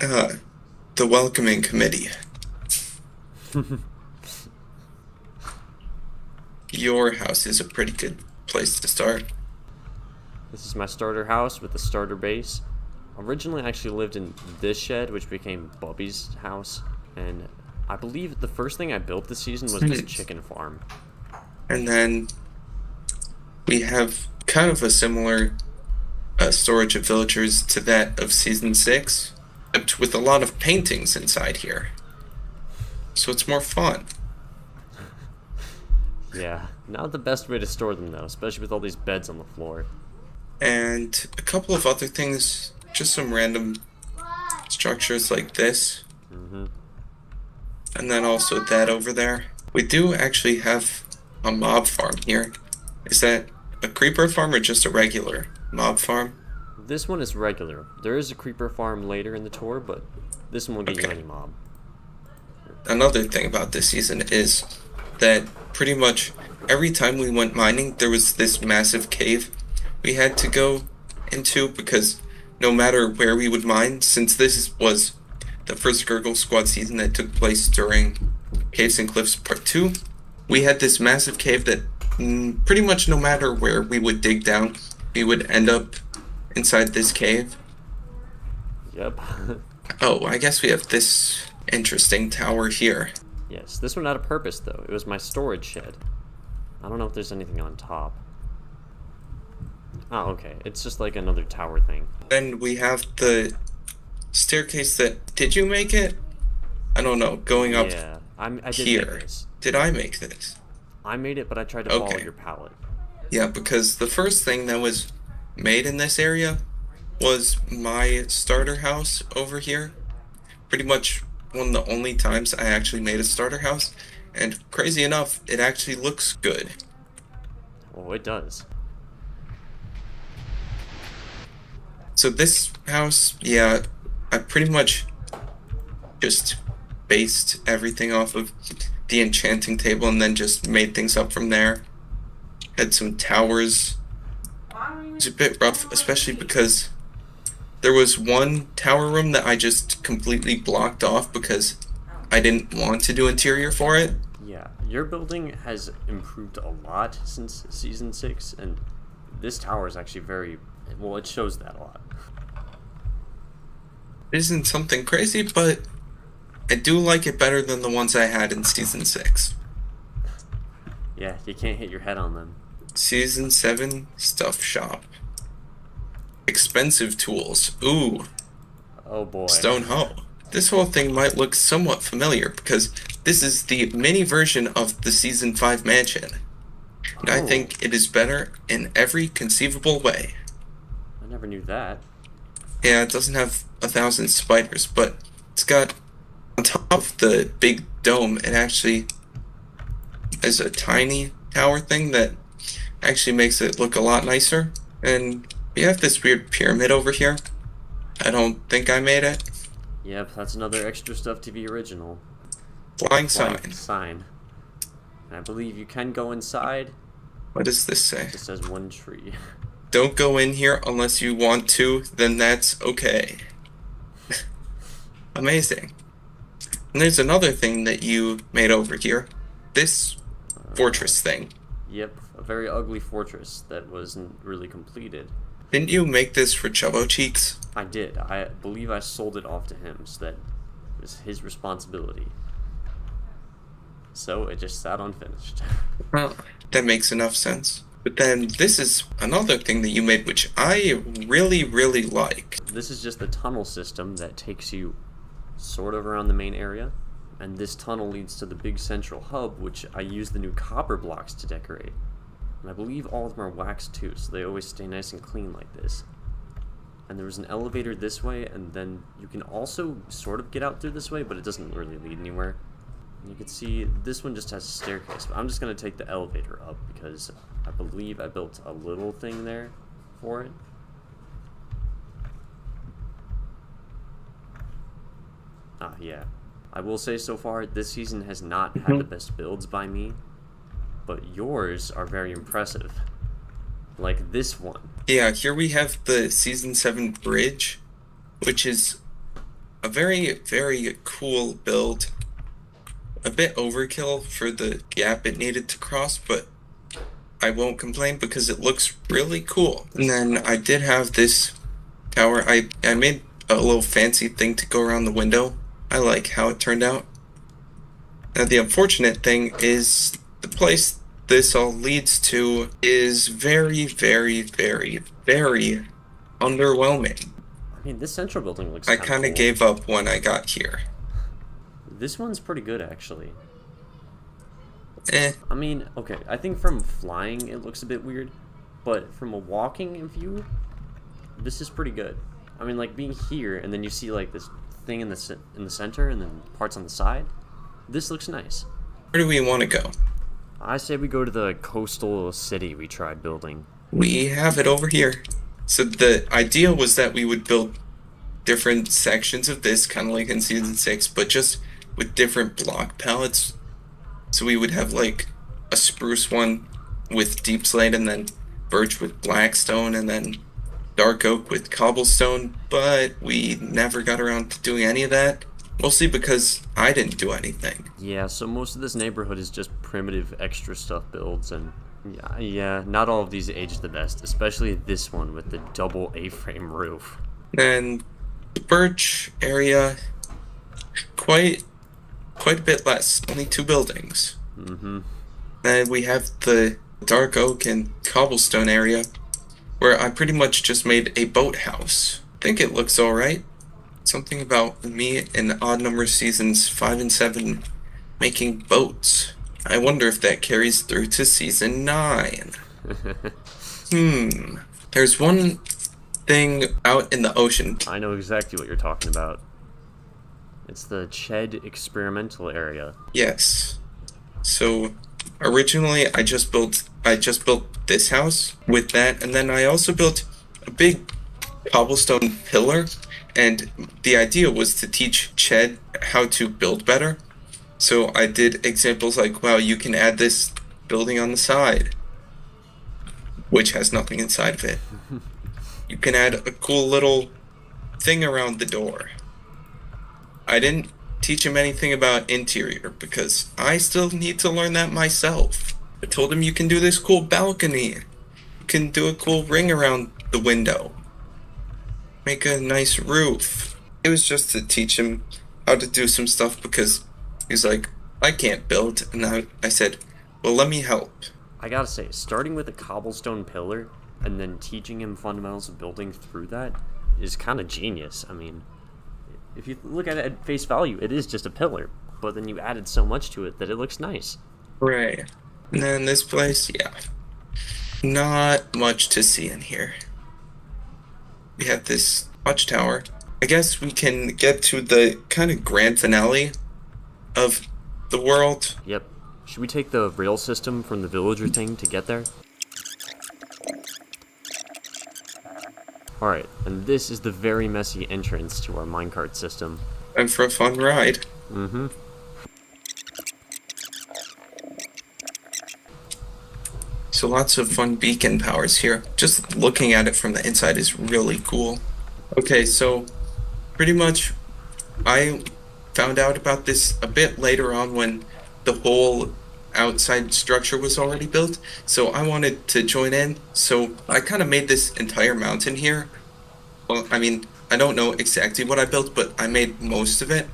Uh, the welcoming committee. Your house is a pretty good place to start. This is my starter house with the starter base. Originally, I actually lived in this shed, which became Bubby's house, and I believe the first thing I built this season was this chicken farm. And then we have kind of a similar storage of villagers to that of Season 6, except with a lot of paintings inside here. So it's more fun. Yeah, not the best way to store them though, especially with all these beds on the floor. And a couple of other things, just some random structures like this. And then also that over there. We do actually have a mob farm here. Is that a creeper farm or just a regular mob farm? This one is regular. There is a creeper farm later in the tour, but this one will get you any mob. Another thing about this season is that pretty much every time we went mining, there was this massive cave we had to go into, because no matter where we would mine, since this was the first Gurgle Squad season that took place during Caves and Cliffs Part 2, we had this massive cave that pretty much no matter where we would dig down, we would end up inside this cave. Yep. Oh, I guess we have this interesting tower here. Yes, this one had a purpose though. It was my storage shed. I don't know if there's anything on top. Oh, okay. It's just like another tower thing. Then we have the staircase that... Did you make it? I don't know. Going up I did here. make this. Did I make this? I made it, but I tried to follow your palette. Yeah, because the first thing that was made in this area was my starter house over here. Pretty much one of the only times I actually made a starter house. And crazy enough, it actually looks good. Oh, it does. So this house, yeah, I pretty much just based everything off of the enchanting table and then just made things up from there. Had some towers. It was a bit rough, especially because there was one tower room that I just completely blocked off because I didn't want to do interior for it. Yeah, your building has improved a lot since Season 6, and this tower is actually very... Well, it shows that a lot. It isn't something crazy, but I do like it better than the ones I had in Season 6. Yeah, you can't hit your head on them. Season 7 Stuff Shop. Expensive tools. Ooh. Oh boy. Stone hoe. This whole thing might look somewhat familiar because this is the mini version of the Season 5 mansion. And I think it is better in every conceivable way. I never knew that. Yeah, it doesn't have 1,000 spiders, but it's got, on top of the big dome, it actually has a tiny tower thing that actually makes it look a lot nicer. And we have this weird pyramid over here. I don't think I made it. Yep, that's another extra stuff to be original. Flying sign. And I believe you can go inside. What does this say? It just says one tree. Don't go in here unless you want to, then that's okay. Amazing. And there's another thing that you made over here. This fortress thing. Yep, a very ugly fortress that wasn't really completed. Didn't you make this for ChubboCheeks? I did. I believe I sold it off to him, so that it was his responsibility. So it just sat unfinished. Well, that makes enough sense. But then this is another thing that you made, which I really, really like. This is just the tunnel system that takes you sort of around the main area. And this tunnel leads to the big central hub, which I use the new copper blocks to decorate. And I believe all of them are waxed too, so they always stay nice and clean like this. And there was an elevator this way, and then you can also sort of get out through this way, but it doesn't really lead anywhere. And you can see this one just has a staircase, but I'm just going to take the elevator up because I believe I built a little thing there for it. Yeah. I will say so far, this season has not had the best builds by me, but yours are very impressive. Like this one. Yeah, here we have the Season 7 bridge, which is A very, very cool build. A bit overkill for the gap it needed to cross, but I won't complain because it looks really cool. And then I did have this tower. I made a little fancy thing to go around the window. I like how it turned out. Now the unfortunate thing is the place this all leads to is very, very, very, very underwhelming. I mean, this central building looks I kind of cool. gave up when I got here. This one's pretty good, actually. Eh. I mean, okay, I think from flying it looks a bit weird, but from a walking view, this is pretty good. I mean, like being here and then you see like this thing in the center and then parts on the side. This looks nice. Where do we want to go? I say we go to the coastal city we tried building. We have it over here. So the idea was that we would build different sections of this, kind of like in Season 6, but just with different block palettes. So we would have like a spruce one with deep slate, and then birch with blackstone, and then dark oak with cobblestone, but we never got around to doing any of that. Mostly because I didn't do anything. Yeah, so most of this neighborhood is just primitive extra stuff builds, and yeah, not all of these age the best, especially this one with the double A-frame roof. And the birch area, quite a bit less, only 2 buildings. Mm-hmm. Then we have the dark oak and cobblestone area, where I pretty much just made a boathouse. I think it looks alright. Something about me in Odd Number Seasons 5 and 7 making boats. I wonder if that carries through to Season 9. There's one thing out in the ocean. I know exactly what you're talking about. It's the Ched experimental area. Yes. So originally I just built this house with that, and then I also built a big cobblestone pillar, and the idea was to teach Ched how to build better. So I did examples like, wow, you can add this building on the side, which has nothing inside of it. You can add a cool little thing around the door. I didn't teach him anything about interior because I still need to learn that myself. I told him you can do this cool balcony. You can do a cool ring around the window. Make a nice roof. It was just to teach him how to do some stuff because he's like, I can't build. And I said, well, let me help. I gotta say, starting with a cobblestone pillar and then teaching him fundamentals of building through that is kind of genius. I mean, if you look at it at face value, it is just a pillar, but then you added so much to it that it looks nice. Right. And then this place, yeah. Not much to see in here. We have this watchtower. I guess we can get to the kind of grand finale of the world. Yep. Should we take the rail system from the villager thing to get there? Alright, and this is the very messy entrance to our minecart system. And for a fun ride. Mm-hmm. So lots of fun beacon powers here. Just looking at it from the inside is really cool. Okay, so pretty much I found out about this a bit later on when the whole outside structure was already built, so I wanted to join in. So I kind of made this entire mountain here. Well, I mean, I don't know exactly what I built, but I made most of it.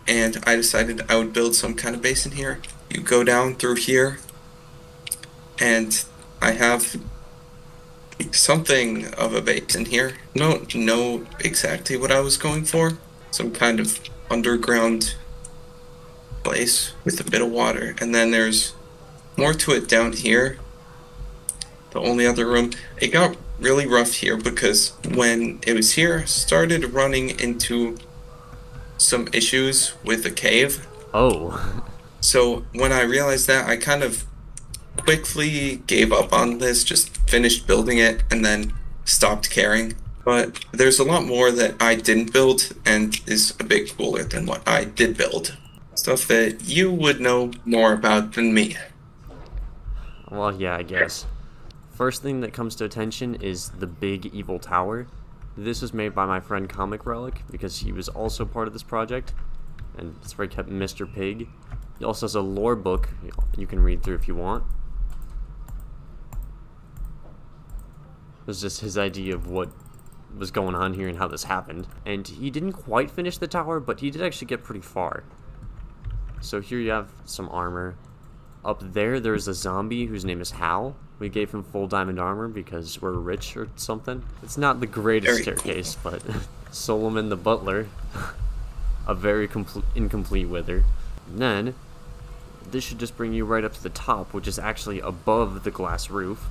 And I decided I would build some kind of base in here. You go down through here, and I have something of a base in here. Don't know exactly what I was going for. Some kind of underground place with a bit of water, and then there's more to it down here. The only other room, it got really rough here because when it was here, started running into some issues with the cave. Oh. So when I realized that, I kind of quickly gave up on this, just finished building it and then stopped caring. But there's a lot more that I didn't build and is a bit cooler than what I did build. Stuff that you would know more about than me. Well, yeah, I guess. First thing that comes to attention is the big evil tower. This was made by my friend Comic Relic because he was also part of this project, and that's where he kept Mr. Pig. He also has a lore book you can read through if you want. It was just his idea of what was going on here and how this happened. And he didn't quite finish the tower, but he did actually get pretty far. So here you have some armor. Up there, there's a zombie whose name is Hal. We gave him full diamond armor because we're rich or something. It's not the greatest staircase, but Solomon the butler, a very incomplete wither. And then, this should just bring you right up to the top, which is actually above the glass roof.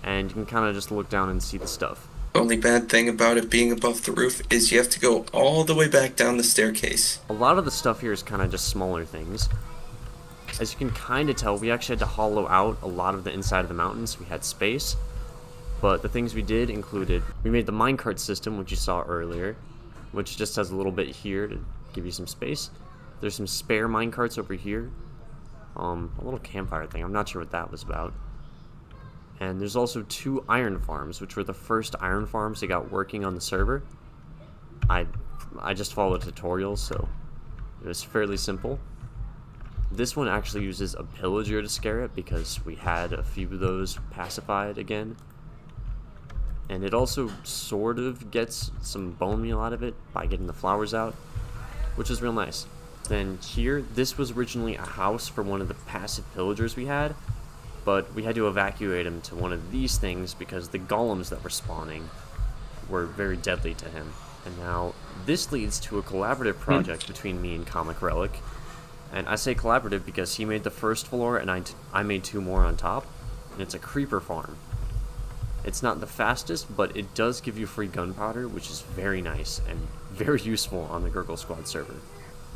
And you can kind of just look down and see the stuff. The only bad thing about it being above the roof is you have to go all the way back down the staircase. A lot of the stuff here is kind of just smaller things. As you can kind of tell, we actually had to hollow out a lot of the inside of the mountain so we had space. But the things we did included, we made the minecart system, which you saw earlier, which just has a little bit here to give you some space. There's some spare minecarts over here. A little campfire thing, I'm not sure what that was about. And there's also 2 iron farms, which were the first iron farms that got working on the server. I just followed a tutorial, so it was fairly simple. This one actually uses a pillager to scare it because we had a few of those pacified again. And it also sort of gets some bone meal out of it by getting the flowers out, which is real nice. Then here, this was originally a house for one of the passive pillagers we had, but we had to evacuate him to one of these things because the golems that were spawning were very deadly to him. And now this leads to a collaborative project between me and Comic Relic. And I say collaborative because he made the first floor and I made 2 more on top. And it's a creeper farm. It's not the fastest, but it does give you free gunpowder, which is very nice and very useful on the Gurgle Squad server.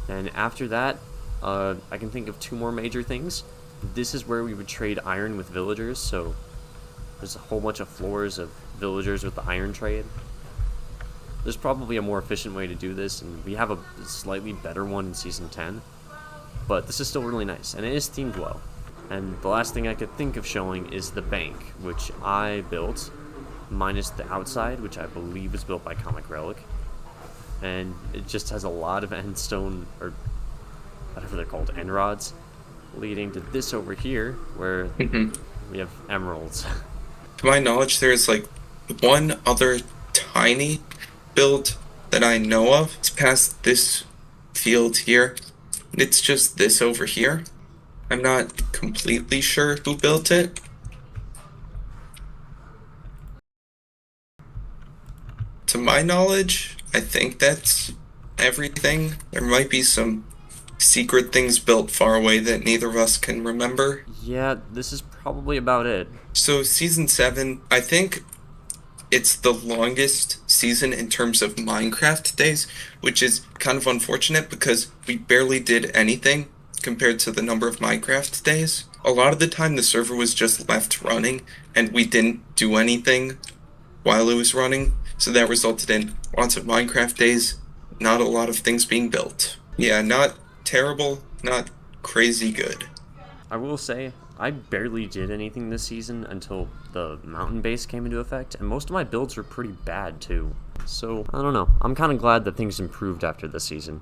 And after that, I can think of 2 more major things. This is where we would trade iron with villagers, so there's a whole bunch of floors of villagers with the iron trade. There's probably a more efficient way to do this, and we have a slightly better one in Season 10, but this is still really nice, and it is themed well. And the last thing I could think of showing is the bank, which I built, minus the outside, which I believe was built by Comic Relic, and it just has a lot of end stone, or whatever they're called, end rods, leading to this over here, where we have emeralds. To my knowledge, there's like one other tiny build that I know of. It's past this field here. It's just this over here. I'm not completely sure who built it. To my knowledge, I think that's everything. There might be some secret things built far away that neither of us can remember. Yeah, this is probably about it. So Season 7, I think it's the longest season in terms of Minecraft days, which is kind of unfortunate because we barely did anything compared to the number of Minecraft days. A lot of the time the server was just left running and we didn't do anything while it was running, so that resulted in lots of Minecraft days, not a lot of things being built. Yeah, not terrible, not crazy good. I will say, I barely did anything this season until the mountain base came into effect, and most of my builds were pretty bad too. So, I don't know. I'm kind of glad that things improved after this season.